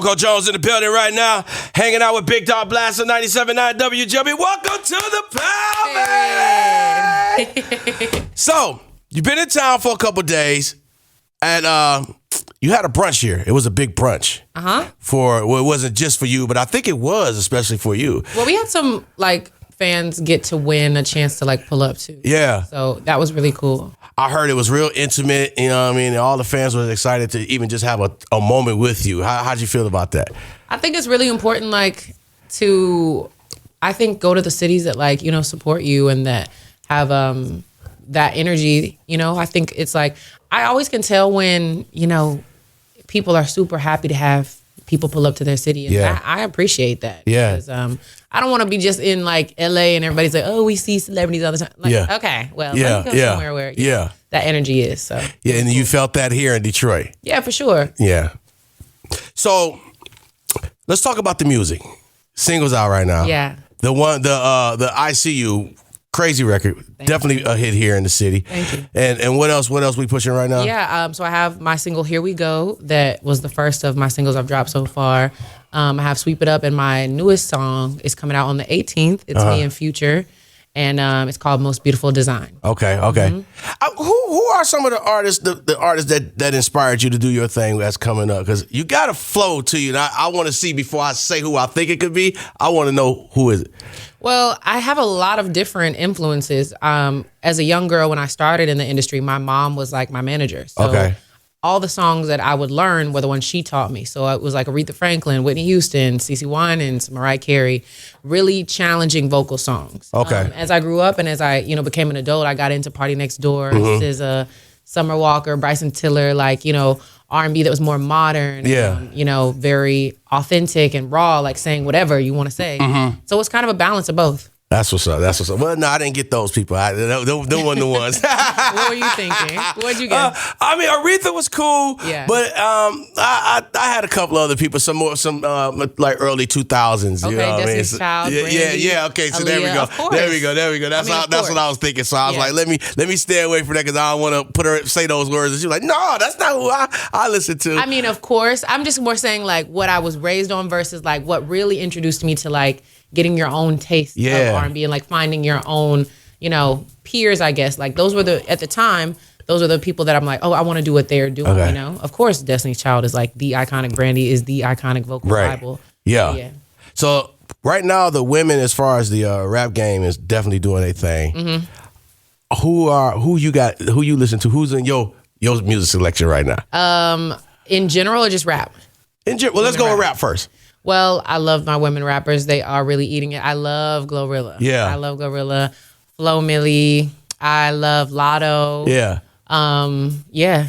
CoCo Jones in the building right now, hanging out with Big Dog Blast on 97.9 WJB. Welcome to the power, baby! So, you've been in town for a couple days, and you had a brunch here. It was a big brunch. Well, it wasn't just for you, but I think it was especially for you. Well, we had some, fans get to win a chance to, pull up, too. Yeah. So, that was really cool. I heard it was real intimate, you know what I mean? And all the fans were excited to even just have a moment with you. How'd you feel about that? I think it's really important, to go to the cities that, support you and that have that energy, I think it's I always can tell when, people are super happy to have people pull up to their city. And I appreciate that. Yeah. Because, I don't want to be just in LA and everybody's like, oh, we see celebrities all the time. Okay, well, let me go somewhere where that energy is. So yeah, and you felt that here in Detroit. Yeah, for sure. Yeah. So let's talk about the music. Singles out right now. Yeah. The I See You crazy record. Definitely a hit here in the city. Thank you. And what else we pushing right now? Yeah, so I have my single Here We Go. That was the first of my singles I've dropped so far. I have Sweep It Up, and my newest song is coming out on the 18th. It's me and Future, and it's called Most Beautiful Design. Okay. Mm-hmm. Who are some of the artists, the artists that inspired you to do your thing that's coming up? Because you got a flow to you, and I want to see, before I say who I think it could be, I want to know who is it. Well, I have a lot of different influences. As a young girl, when I started in the industry, my mom was my manager. So all the songs that I would learn were the ones she taught me. So it was Aretha Franklin, Whitney Houston, CeCe Winans, Mariah Carey, really challenging vocal songs. Okay. As I grew up and as I, became an adult, I got into Party Next Door, SZA, Summer Walker, Bryson Tiller, R&B that was more modern. Yeah. Very authentic and raw, saying whatever you want to say. So it's kind of a balance of both. That's what's up. Well, no, I didn't get those people. Them weren't the ones. What were you thinking? What'd you get? Aretha was cool. Yeah. But I had a couple other people, some early 2000s. Okay, You know Destiny's Child. Yeah. Okay, so Aaliyah, there we go. of course. There we go. That's what I was thinking. So I was let me stay away from that because I don't want to say those words. And she was like, no, that's not who I listen to. Of course. I'm just more saying what I was raised on versus what really introduced me to getting your own taste of R&B and finding your own, peers, I guess. Those were at the time, those are the people that I'm I want to do what they're doing, Of course, Destiny's Child is the iconic, Brandy is the iconic vocal Bible. Yeah. So right now, the women, as far as the rap game, is definitely doing their thing. Mm-hmm. Who you listen to? Who's in your music selection right now? In general or just rap? Well, let's go with rap first. Well, I love my women rappers. They are really eating it. I love Glorilla. Yeah. I love Glorilla. Flo Milli. I love Lotto. Yeah. Yeah.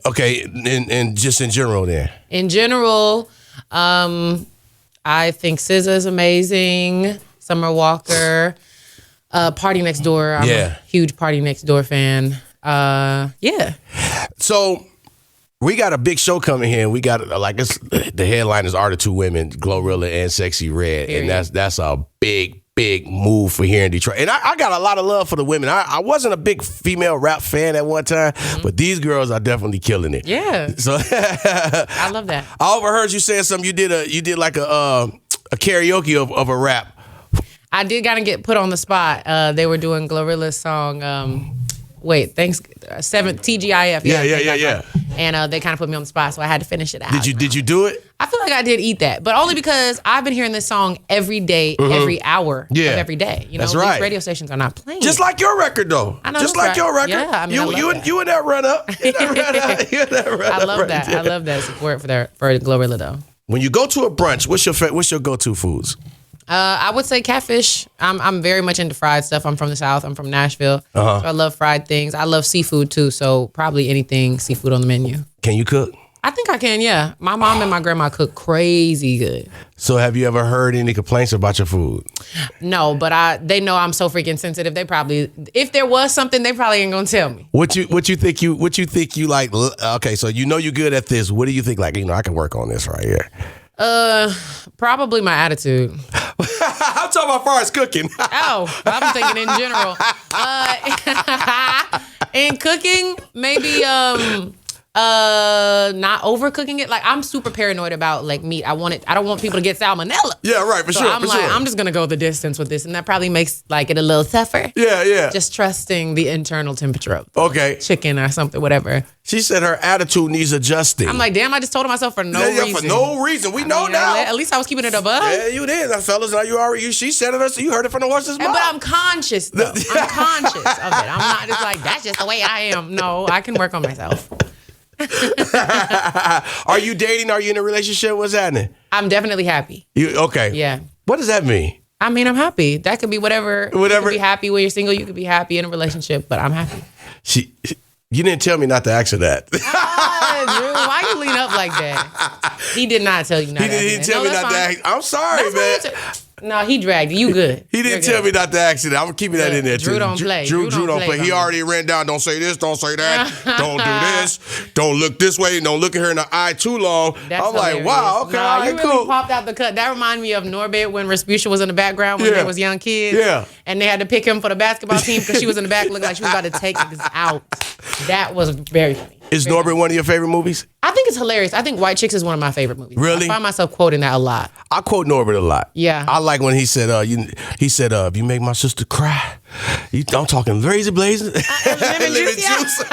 Okay, and just in general then. In general, I think SZA is amazing. Summer Walker. Party Next Door. I'm a huge Party Next Door fan. Yeah. So we got a big show coming here. We got the headliners are the two women, Glorilla and Sexy Red, Period. and that's a big move for here in Detroit. And I got a lot of love for the women. I wasn't a big female rap fan at one time, but these girls are definitely killing it. Yeah. So I love that. I overheard you saying something. You did a karaoke of a rap. I did kind of get put on the spot. They were doing Glorilla's song. Thanks, 7 TGIF. Yeah. And they kind of put me on the spot, so I had to finish it out. Did you do it? I feel like I did eat that, but only because I've been hearing this song every day, every hour of every day. That's right. These radio stations are not playing. Just like your record, though. I know. Just like your record. Yeah, you in that run up. I love that. I love that support for Glorilla, though. When you go to a brunch, what's your go-to foods? I would say catfish. I'm very much into fried stuff. I'm from the South. I'm from Nashville. So I love fried things. I love seafood too. So probably anything seafood on the menu. Can you cook? I think I can, yeah. My mom and my grandma cook crazy good. So have you ever heard any complaints about your food? No, but they know I'm so freaking sensitive. They probably, if there was something, they probably ain't gonna tell me. What you think you like? Okay, so you're good at this. What do you think? I can work on this right here. Probably my attitude. I'm talking about far as cooking. I'm thinking in general. In cooking, maybe Not overcooking it. Like, I'm super paranoid about like meat. I don't want people to get salmonella. Yeah, right, for so sure. I'm I'm just gonna go the distance with this, and that probably makes like it a little tougher. Yeah. Just trusting the internal temperature of chicken or something, whatever. She said her attitude needs adjusting. I'm like, damn, I just told myself for no reason. For no reason. We know now. At least I was keeping it above. Yeah, you did. Now, fellas, now she said it, so you heard it from the horse's mouth. But I'm conscious, though. I'm conscious of it. I'm not just like, that's just the way I am. No, I can work on myself. Are you dating? Are you in a relationship? What's happening? I'm definitely happy. Okay. Yeah. What does that mean? I mean, I'm happy. That could be whatever. You could be happy when you're single. You could be happy in a relationship, but I'm happy. You didn't tell me not to ask her that. Drew, why you lean up like that? He did not tell you not to ask. He didn't tell me not to ask. I'm sorry, man. No, he dragged you. You good. He didn't tell me not to ask you that. I'm keeping that in there, too. Drew don't play. Drew don't play. He already ran down. Don't say this. Don't say that. Don't do this. Don't look this way. Don't look at her in the eye too long. That's I'm hilarious. like, wow, okay, all right, you cool. Really popped out the cut. That reminded me of Norbert when Respucia was in the background when they was young kids. Yeah. And they had to pick him for the basketball team because she was in the back looking like she was about to take us out. That was very funny. Is Norbert one of your favorite movies? I think it's hilarious. I think White Chicks is one of my favorite movies. Really? I find myself quoting that a lot. I quote Norbert a lot. Yeah. I like when he said, if you make my sister cry, I'm talking razor blazing lemon juice.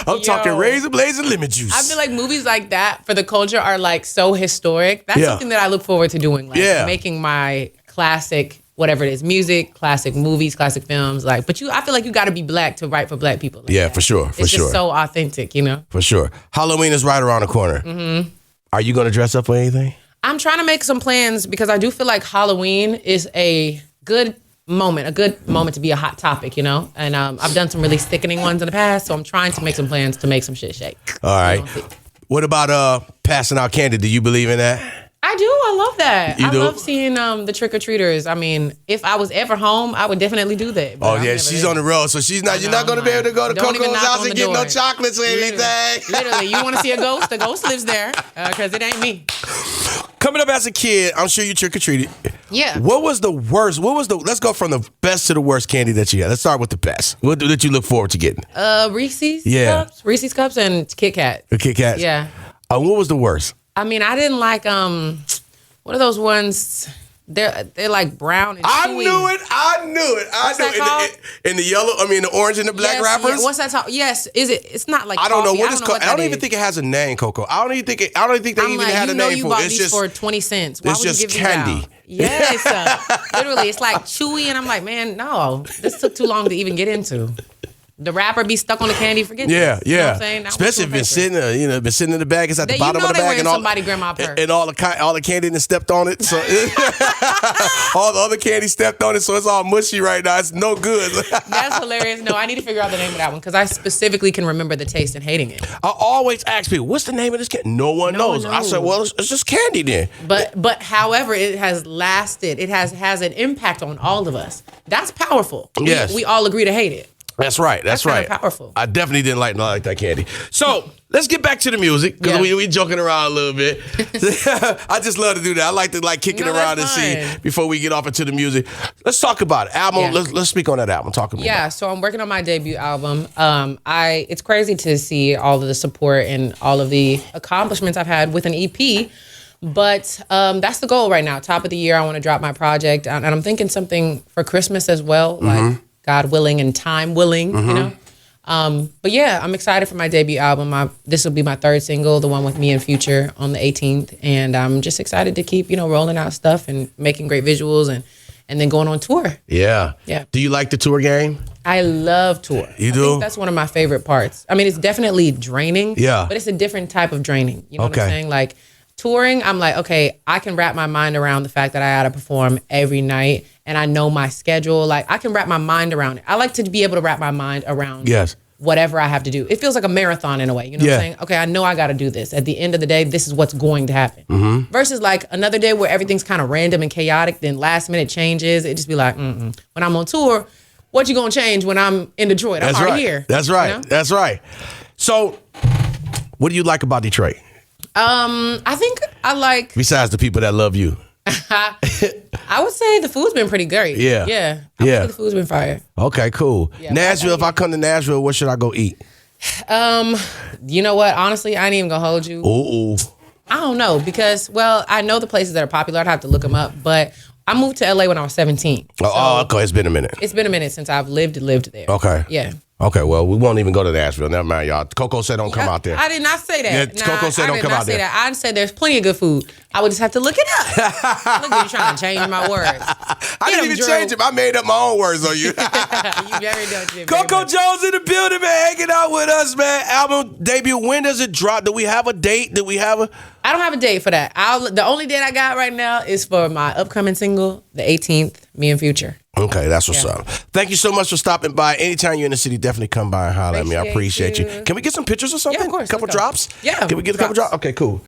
I'm talking razor blazing lemon juice. I feel like movies like that for the culture are like so historic. That's something that I look forward to doing. Like making my classic, whatever it is, music, classic movies, classic films. Like, but I feel like you got to be black to write for black people. Like that. For sure. It's just so authentic, you know? For sure. Halloween is right around the corner. Mm-hmm. Are you going to dress up for anything? I'm trying to make some plans because I do feel like Halloween is a good moment to be a hot topic, you know? And I've done some really sickening ones in the past, so I'm trying to make some plans to make some shit shake. All right. What about passing out candy? Do you believe in that? I do. I love that. I love seeing the trick-or-treaters. I mean, if I was ever home, I would definitely do that. Oh, yeah. She's on the road, so she's not. You're not going to be able to go to CoCo's house and get no chocolates or anything. Literally. You want to see a ghost? The ghost lives there because it ain't me. Coming up as a kid, I'm sure you trick-or-treated. Yeah. What was the worst? Let's go from the best to the worst candy that you had. Let's start with the best. What did you look forward to getting? Reese's Cups. Reese's Cups and Kit Kat. The Kit Kats? Yeah. What was the worst? I mean, I didn't like, what are those ones? They're like brown and chewy. I knew it. What's that called? In the yellow, the orange and the black wrappers. Yeah. What's that called? Yes. Is it? It's not like I don't know coffee. what it's called. I don't even think it has a name, CoCo. I don't even think they even had a name for it. You bought these for 20 cents. Why it's would just you give candy. These out? Yes. Literally, it's like chewy, and I'm like, man, no, this took too long to even get into. The wrapper be stuck on the candy, forget yeah, this. You know what I'm saying? Especially if it's sitting, been sitting in the bag. It's at the bottom of the bag, and all somebody grandma purse. And all the candy that stepped on it. So all the other candy stepped on it, so it's all mushy right now. It's no good. That's hilarious. No, I need to figure out the name of that one because I specifically can remember the taste and hating it. I always ask people, "What's the name of this candy?" No one knows. I said, "Well, it's just candy then." But however, it has lasted. It has an impact on all of us. That's powerful. Yes, we all agree to hate it. That's right. That's right. Powerful. I definitely didn't like that candy. So let's get back to the music because we joking around a little bit. I just love to do that. I like to kick it around and see before we get off into the music. Let's talk about it. Album. Yeah. Let's speak on that album. Talk about it. Yeah. So I'm working on my debut album. It's crazy to see all of the support and all of the accomplishments I've had with an EP. But that's the goal right now. Top of the year, I want to drop my project, and I'm thinking something for Christmas as well, like God willing and time willing, you know. But yeah, I'm excited for my debut album. This will be my third single, the one with me and Future on the 18th, and I'm just excited to keep rolling out stuff and making great visuals and then going on tour. Yeah. Do you like the tour game? I love tour. You do? I think that's one of my favorite parts. I mean, it's definitely draining. Yeah. But it's a different type of draining. You know what I'm saying? Like. Touring, I'm like, okay, I can wrap my mind around the fact that I gotta perform every night and I know my schedule. Like, I can wrap my mind around it. I like to be able to wrap my mind around whatever I have to do. It feels like a marathon in a way. You know what I'm saying? Okay, I know I gotta do this. At the end of the day, this is what's going to happen. Versus like another day where everything's kind of random and chaotic, then last minute changes. It just be like, When I'm on tour, what you gonna change when I'm in Detroit? I'm already here. That's right. You know? That's right. So, what do you like about Detroit? I think I like... Besides the people that love you. I would say the food's been pretty great. Yeah. I would say the food's been fire. Okay, cool. Yeah, Nashville, if I come to Nashville, what should I go eat? You know what? Honestly, I ain't even gonna hold you. Ooh. I don't know because, well, I know the places that are popular. I'd have to look them up, but I moved to LA when I was 17. Okay. It's been a minute. It's been a minute since I've lived there. Okay. Yeah. Okay, well, we won't even go to Nashville. Never mind, y'all. CoCo said don't come out there. I did not say that. Yeah, CoCo said don't come out there. I said there's plenty of good food. I would just have to look it up. Look at you trying to change my words. I didn't even change them. I made up my own words on you. You very dope. CoCo Jones in the building, man, hanging out with us, man. Album debut. When does it drop? Do we have a date? I don't have a date for that. The only date I got right now is for my upcoming single, the 18th, Me and Future. Okay, that's what's up. Thank you so much for stopping by. Anytime you're in the city, definitely come by and holler at me. I appreciate you. Can we get some pictures or something? Yeah, of course. Couple drops? Yeah. Can we get a couple drops? Okay, cool.